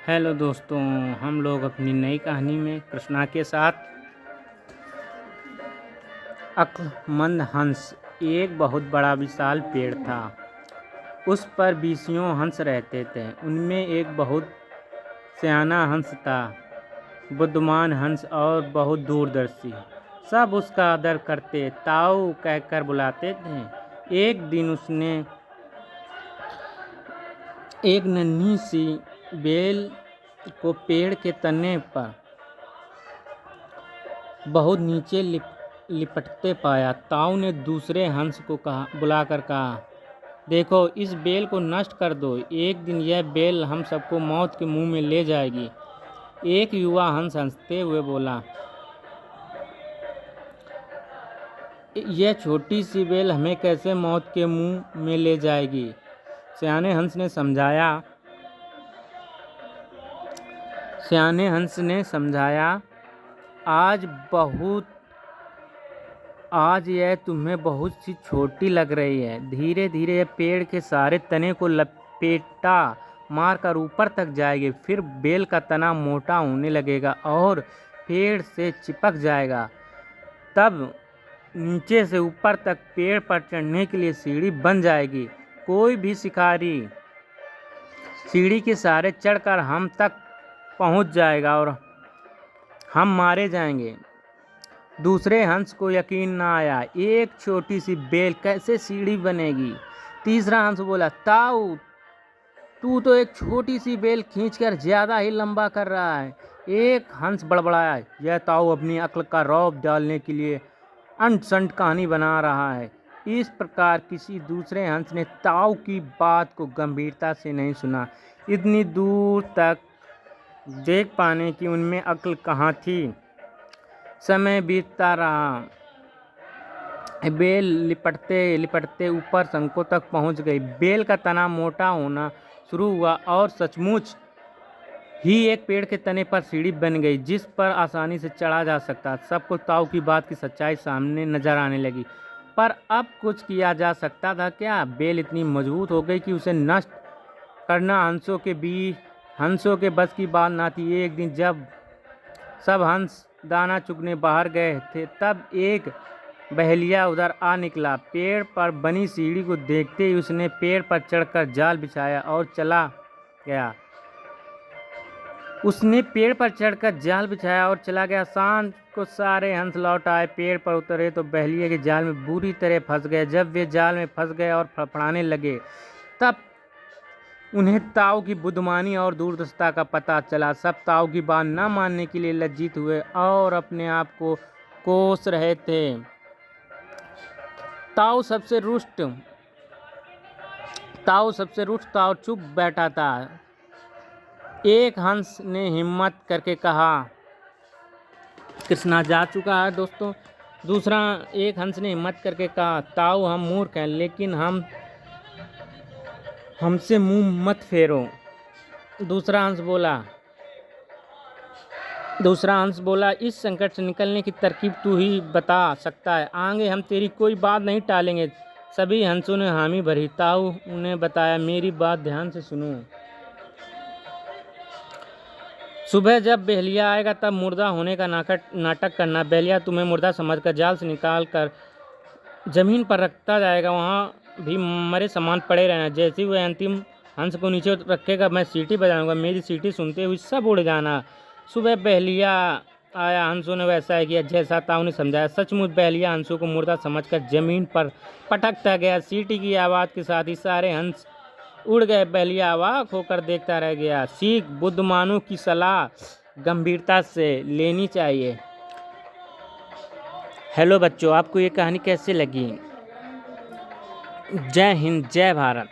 Hello दोस्तों, हम लोग अपनी नई कहानी में कृष्णा के साथ। अक्लमंद हंस। एक बहुत बड़ा विशाल पेड़ था। उस पर बीसियों हंस रहते थे। उनमें एक बहुत सियाना हंस था, बुद्धिमान हंस और बहुत दूरदर्शी। सब उसका आदर करते, ताऊ कहकर बुलाते थे। एक दिन उसने एक नन्ही सी बेल को पेड़ के तने पर बहुत नीचे लिपटते पाया। ताऊ ने दूसरे हंस को बुलाकर कहा, देखो, इस बेल को नष्ट कर दो। एक दिन यह बेल हम सबको मौत के मुंह में ले जाएगी। एक युवा हंस हंसते हुए बोला, यह छोटी सी बेल हमें कैसे मौत के मुंह में ले जाएगी? सियाने हंस ने समझाया, आज यह तुम्हें बहुत सी छोटी लग रही है। धीरे धीरे यह पेड़ के सारे तने को लपेटा मारकर ऊपर तक जाएगी। फिर बेल का तना मोटा होने लगेगा और पेड़ से चिपक जाएगा। तब नीचे से ऊपर तक पेड़ पर चढ़ने के लिए सीढ़ी बन जाएगी। कोई भी शिकारी सीढ़ी के सहारे चढ़कर हम तक पहुंच जाएगा और हम मारे जाएंगे। दूसरे हंस को यकीन न आया, एक छोटी सी बेल कैसे सीढ़ी बनेगी? तीसरा हंस बोला, ताऊ, तू तो एक छोटी सी बेल खींचकर ज्यादा ही लंबा कर रहा है। एक हंस बड़बड़ाया, यह ताऊ अपनी अक्ल का रौब डालने के लिए अंट संट कहानी बना रहा है। इस प्रकार किसी दूसरे हंस ने ताऊ की बात को गंभीरता से नहीं सुना। इतनी दूर तक देख पाने की उनमें अक्ल कहाँ थी। समय बीतता रहा। बेल लिपटते लिपटते ऊपर शंखों तक पहुंच गई। बेल का तना मोटा होना शुरू हुआ और सचमुच ही एक पेड़ के तने पर सीढ़ी बन गई, जिस पर आसानी से चढ़ा जा सकता। सबको ताऊ की बात की सच्चाई सामने नजर आने लगी, पर अब कुछ किया जा सकता था क्या? बेल इतनी मजबूत हो गई कि उसे नष्ट करना हंसों के बस की बात ना थी। एक दिन जब सब हंस दाना चुगने बाहर गए थे, तब एक बहेलिया उधर आ निकला। पेड़ पर बनी सीढ़ी को देखते ही उसने पेड़ पर चढ़कर जाल बिछाया और चला गया। शाम को सारे हंस लौट आए। पेड़ पर उतरे तो बहेलिया के जाल में बुरी तरह फंस गए। जब वे जाल में फंस गए और फड़फड़ाने लगे, तब उन्हें ताऊ की बुद्धिमानी और दूरदर्शिता का पता चला। सब ताऊ की बात न मानने के लिए लज्जित हुए और अपने आप को कोस रहे थे। ताऊ सबसे रुष्ट और चुप बैठा था। एक हंस ने हिम्मत करके कहा, कृष्णा जा चुका है दोस्तों। दूसरा एक हंस ने हिम्मत करके कहा, ताऊ, हम मूर्ख हैं, लेकिन हमसे मुंह मत फेरो। दूसरा हंस बोला, इस संकट से निकलने की तरकीब तू ही बता सकता है। आगे हम तेरी कोई बात नहीं टालेंगे। सभी हंसों ने हामी भरी। ताऊ उन्हें बताया, मेरी बात ध्यान से सुनो। सुबह जब बहेलिया आएगा तब मुर्दा होने का नाटक करना। बहेलिया तुम्हें मुर्दा समझकर जाल से निकाल कर जमीन पर रखता जाएगा। वहाँ भी मरे समान पड़े रहना। जैसे ही वह अंतिम हंस को नीचे रखेगा, मैं सीटी बजाऊंगा। मेरी सीटी सुनते हुए सब उड़ जाना। सुबह बहेलिया आया। हंसों ने वैसा ही किया जैसा ताऊ ने समझाया। सचमुच बहेलिया हंसों को मुर्दा समझकर जमीन पर पटकता गया। सीटी की आवाज़ के साथ ही सारे हंस उड़ गए। बहेलिया अवाक होकर देखता रह गया। सीख, बुद्धिमानों की सलाह गंभीरता से लेनी चाहिए। हेलो बच्चों, आपको ये कहानी कैसे लगी? जय हिंद, जय भारत।